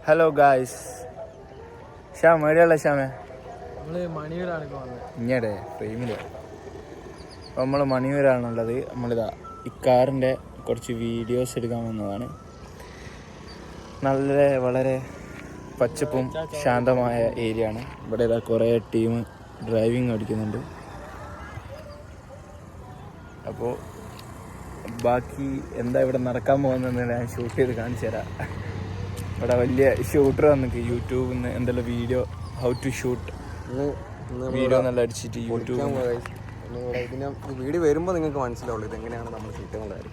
Hello guys. Shyam എവിടെയുള്ള ശ്യാമേ? ഇങ്ങടെ ഫ്രെയിമില് നമ്മൾ മണിയൂരാണുള്ളത്. നമ്മളിതാ ഈ കാറിൻ്റെ കുറച്ച് വീഡിയോസ് എടുക്കാൻ വന്നതാണ്. നല്ല വളരെ പച്ചപ്പും ശാന്തമായ ഏരിയ ആണ്. ഇവിടെ ഇതാ കുറേ ടീം ഡ്രൈവിങ് പഠിക്കുന്നുണ്ട്. അപ്പോൾ ബാക്കി എന്താ ഇവിടെ നടക്കാൻ പോകുന്നതെന്ന് ഞാൻ ഷൂട്ട് ചെയ്ത് കാണിച്ചു തരാം. ഇവിടെ വലിയ ഷൂട്ടർ വന്നിട്ട് യൂട്യൂബിൽ നിന്ന് എന്തെല്ലാം video how to shoot video നല്ല അടിച്ചിട്ട് യൂട്യൂബ് വീഡിയോ വരുമ്പോൾ നിങ്ങൾക്ക് മനസ്സിലാവുള്ളൂ ഇതെങ്ങനെയാണ് നമ്മൾ ഷൂട്ട് ചെയ്യുന്നത്.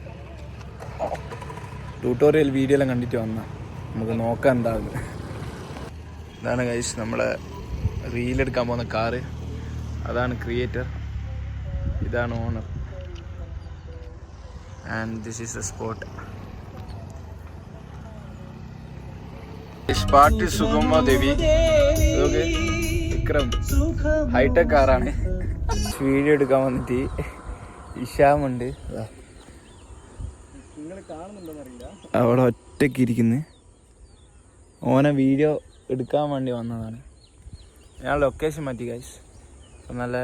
ട്യൂട്ടോറിയൽ വീഡിയോ എല്ലാം കണ്ടിട്ട് വന്നാൽ നമുക്ക് നോക്കാം എന്താണ്. ഇതാണ് ഗൈസ് നമ്മളെ റീലെടുക്കാൻ പോകുന്ന കാറ്. അതാണ് ക്രിയേറ്റർ, ഇതാണ് owner. And this is the spot. Spot സുഗമ ദേവി വിക്രം ഹൈടെക് കാറാണ്. വീഡിയോ എടുക്കാൻ വന്നിട്ട് ഇഷാമുണ്ട് അവിടെ ഒറ്റയ്ക്ക് ഇരിക്കുന്നു. ഓനെ വീഡിയോ എടുക്കാൻ വേണ്ടി വന്നതാണ്. ഞാൻ ലൊക്കേഷൻ മാറ്റി ഗൈസ്. നല്ല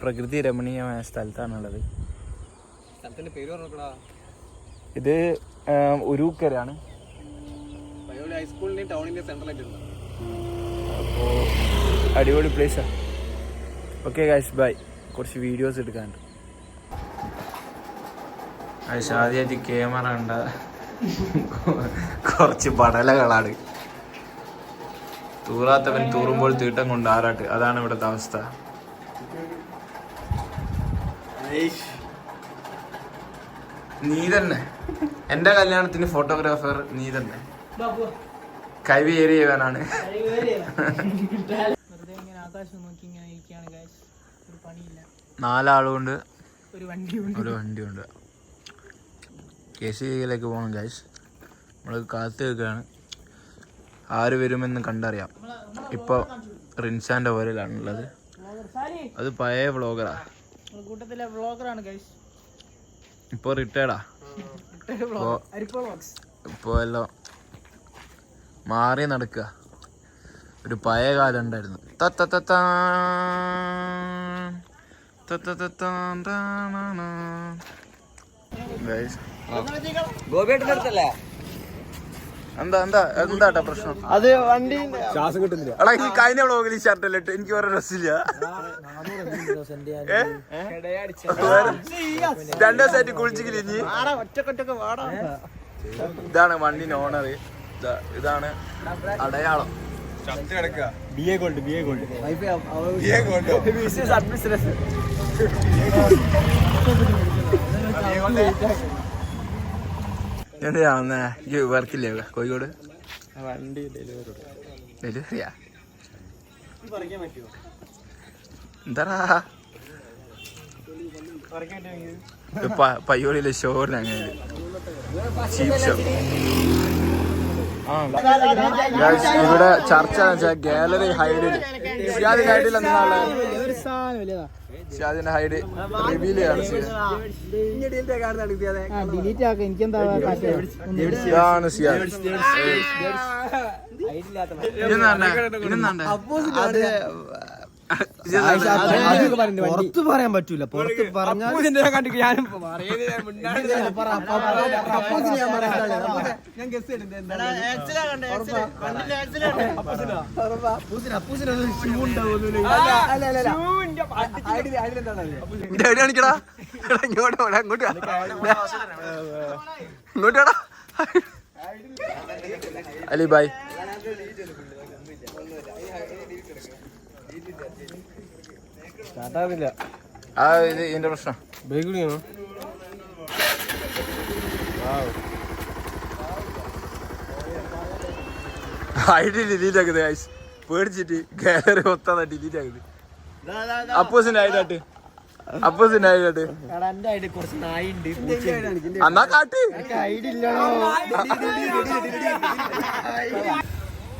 പ്രകൃതി രമണീയമായ സ്ഥലത്താണുള്ളത്. ഇത് ഉരൂക്കരാണ്. അപ്പോൾ അടിപൊളി പ്ലേസാണ്. Okay guys bye. കുറച്ച് വീഡിയോസ് എടുക്കാനുണ്ട്. ഗൈസ് ആദ്യമായിട്ട് ക്യാമറ ഉണ്ട്. കുറച്ച് പടലകളാണ്. തൂറാത്തവൻ തൂറുമ്പോൾ തീട്ടം കൊണ്ട് ആറാട്ട്. അതാണ് ഇവിടുത്തെ അവസ്ഥ. നീ തന്നെ എൻ്റെ കല്യാണത്തിന് ഫോട്ടോഗ്രാഫർ നീ തന്നെ. കൈവേറിയവനാണ്. നാലാളുകൊണ്ട് ഒരു വണ്ടിയുണ്ട്. KCയിലേക്ക് പോകണം ഗൈസ്. നമ്മൾ കാത്തു നിൽക്കുകയാണ്. ആര് വരുമെന്ന് കണ്ടറിയാം. ഇപ്പോൾ റിൻസാൻ്റെ ഓരലാണുള്ളത്. അത് പഴയ വ്ളോഗറാ. ഇപ്പോൾ റിട്ടയർഡാ. ഇപ്പോൾ എല്ലാം മാറി നടക്കുക. ഒരു പഴയ കാലം ഉണ്ടായിരുന്നു. എന്താ പ്രശ്നം? അത് വണ്ടി ശ്വാസം കിട്ടുന്നില്ല. എടാ ഈ കഴിഞ്ഞ വ്ളോഗിൽ ഈ ഷർട്ടല്ല ഇട്ട്. എനിക്ക് വേറെ ഡ്രസ്സില്ല. 2 ദിവസമായിട്ട് കുളിച്ചില്ല. ഇനി ഇതാണ് വണ്ടിന്റെ ഓണർ. ഇതാണ് അടയാളം. എന്താ വർക്കില്ലേ കോഴിക്കോട്? വണ്ടി ഡെലിവറിയാ? എന്താ പയ്യോളിയിലെ ഷോറിന് അങ്ങനെ ചീപ്പ് ഷോ. ഇവിടെ ചർച്ച ഗാലറി ഹൈഡില് ഷിയാദിന്റെ ഹൈഡിൽ എന്താണ് ഷിയാദിന്റെ ഹൈഡ് റിവീൽ ചെയ്യാണ്. ഇതാണ് ഷിയാദ്. പുറത്ത് പറയാൻ പറ്റൂല. പുറത്ത് പറഞ്ഞാൽ ഇങ്ങോട്ടാ അലി ബായ്. ഇത് ഇതിന്റെ പ്രശ്നം. ഐഡി ഡിലീറ്റ് ആക്കുന്നത് ഗൈസ്. പേടിച്ചിട്ട് ഗാലറി മൊത്തം ഡിലീറ്റ് ആക്കുന്നത്. അപ്പൂസിന്റെ ഐഡിയാട്ട് അപ്പൂസിന്റെ ഐഡിയാട്ട് എന്നാ കാട്ട്.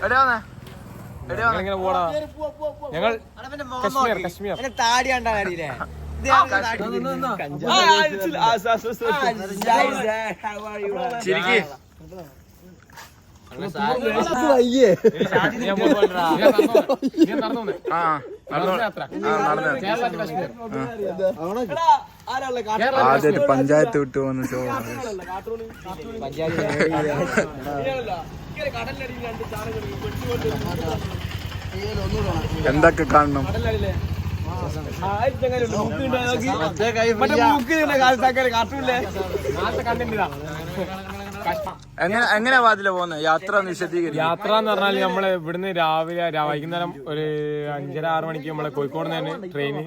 എവിടെയാ വന്നേ? എവിടെയാ പോടാ? ഞങ്ങൾ കശ്മീർ താടി കണ്ടാ കാര്യല്ലേ? ചിരിക്ക് വയ്യേ ആദ്യം പഞ്ചായത്ത് വിട്ടു വന്ന ഷോ എന്തൊക്കെ കാണണം? എങ്ങനെ വാതില പോകുന്നത്? യാത്ര വിശദീകരിക്കും. യാത്ര എന്ന് പറഞ്ഞാൽ നമ്മള് ഇവിടുന്ന് രാവിലെ വൈകുന്നേരം ഒരു 5:30-6 മണിക്ക് നമ്മളെ കോഴിക്കോട് നിന്ന് ട്രെയിന്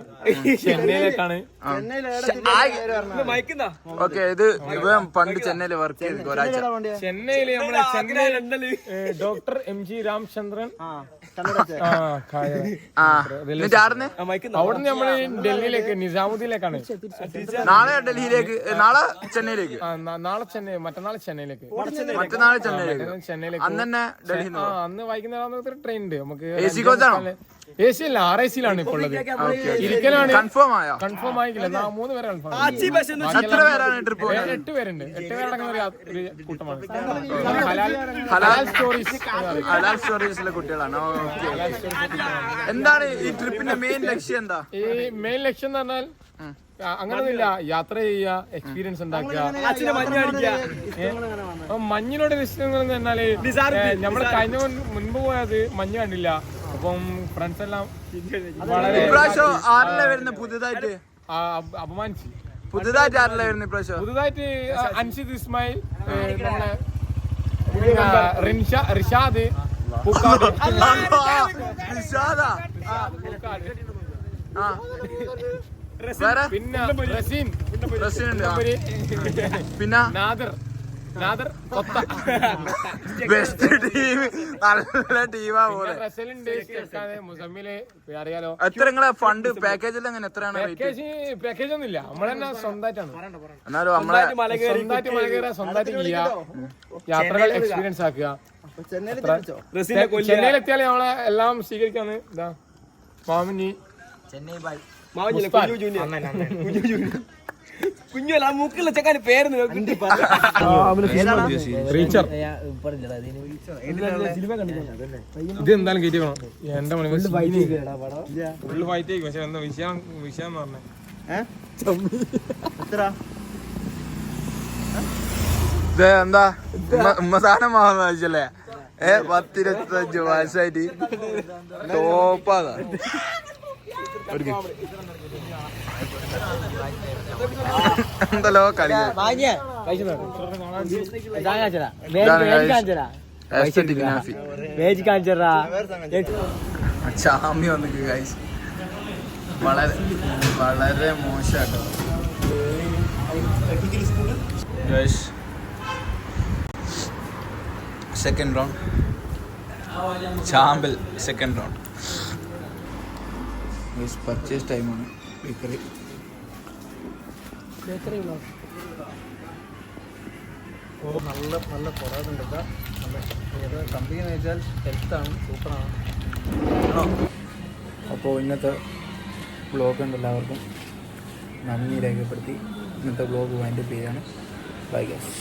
ചെന്നൈയിലേക്കാണ്. ഓക്കെ, ഇത് പണ്ട് ചെന്നൈയില് വർക്ക് ചെയ്തു ഒരാഴ്ച. ചെന്നൈയില് നമ്മളെ ചെന്നൈ ഡോക്ടർ MG രാമചന്ദ്രൻ അവിടുന്ന് നമ്മള് ഡൽഹിയിലേക്ക് നിസാമുദ്ദീനിലേക്കാണ്. നാളെ ഡൽഹിയിലേക്ക്, നാളെ ചെന്നൈയിലേക്ക്, നാളെ ചെന്നൈ, മറ്റന്നാൾ ചെന്നൈയിലേക്ക്, ചെന്നൈയിലേക്ക്. അന്ന് തന്നെ ഡൽഹി. അന്ന് വൈകുന്നേരം ട്രെയിൻ ഉണ്ട് നമുക്ക്. AC കോച്ചാണോ? AC അല്ല, RAC-ലാണ് ഇപ്പോൾ ഉള്ളത്. ഇരിക്കലാണ്. കൺഫേം ആയോ? കൺഫേം ആയിക്കില്ല. 3 പേരെ കൺഫേം. 8 പേരാണ് ട്രിപ്പ്. 8 പേരുണ്ട്. 8 പേരടങ്ങുന്ന ഒരു കൂട്ടമാണ്. ഹലാൽ സ്റ്റോറീസിലെ കുട്ടികളാണ്. എന്താണ് ഈ ട്രിപ്പിന്റെ മെയിൻ ലക്ഷ്യം? എന്താ ഈ മെയിൻ ലക്ഷ്യം എന്ന് പറഞ്ഞാൽ അങ്ങനൊന്നുമില്ല, യാത്ര ചെയ്യുക, എക്സ്പീരിയൻസ് ഉണ്ടാക്കുക. മഞ്ഞിനോട് വിഷയങ്ങൾ എന്ന് പറഞ്ഞാല് നമ്മള് കഴിഞ്ഞ മുൻപ് പോയത് മഞ്ഞ് കണ്ടില്ല. അപ്പം ഫ്രണ്ട്സ് എല്ലാം വളരെ പുതുതായിട്ട് അപമാനിച്ചു. പുതുതായിട്ട് അൻഷിദ് ഇസ്മായിൽ, നമ്മളെ റിഷാദ് പൂക്കാട്, പിന്നെ റസീൻ, പിന്നെ നാദർ കൊത്ത. ബെസ്റ്റ് ടീം, നല്ല ടീമാ പോലെ. മുസമ്മില് അറിയാലോ. എത്ര നിങ്ങളെ ഫണ്ട് പാക്കേജിൽ എങ്ങനെ എത്രയാണ്? പാക്കേജ് ഒന്നും ഇല്ല, നമ്മളെന്നെ സ്വന്തമായിട്ടാണ്. എന്നാലും നമ്മളെ സ്വന്തമായിട്ട് മല കയറുക, സ്വന്തമായിട്ട് ചെയ്യുക, യാത്രകൾ എക്സ്പീരിയൻസ് ആക്കുക. ചെന്നൈയിലെത്തിയാൽ നമ്മളെ എല്ലാം സ്വീകരിക്കാന്ന്. ഇതാ മാമിനി, കുഞ്ഞല്ല മൂക്കുള്ള ചെക്കാന് പേര് ഇത് എന്തായാലും കയറ്റിക്കണം. എന്റെ ഫുള്ള് ഫൈറ്റ് ആയിരിക്കും. പക്ഷെ എന്താ വിഷയം എന്ന് പറഞ്ഞേ എന്താ സാധനം വാങ്ങല്ലേ? 10-25 വയസ്സായിട്ട് ടോപ്പാതാ. എന്തല്ലോ കളി. ചാമി വന്നിട്ട് ഗൈസ് വളരെ വളരെ മോശാട്ടോ ഗൈസ്. സെക്കൻഡ് റൗണ്ട് ചാമ്പൽ. സെക്കൻഡ് റൗണ്ട് പർച്ചേസ് ടൈമാണ്. ബേക്കറി നല്ല നല്ല കുറവുണ്ട്. കമ്പനി എന്ന് വെച്ചാൽ ഹെൽത്താണ്, സൂപ്പറാണ്. അപ്പോൾ ഇന്നത്തെ വ്ളോഗ് ഉണ്ട്. എല്ലാവർക്കും നന്ദി രേഖപ്പെടുത്തി ഇന്നത്തെ വ്ളോഗ് വൈൻഡപ്പ് ചെയ്യാണ്. Bye guys.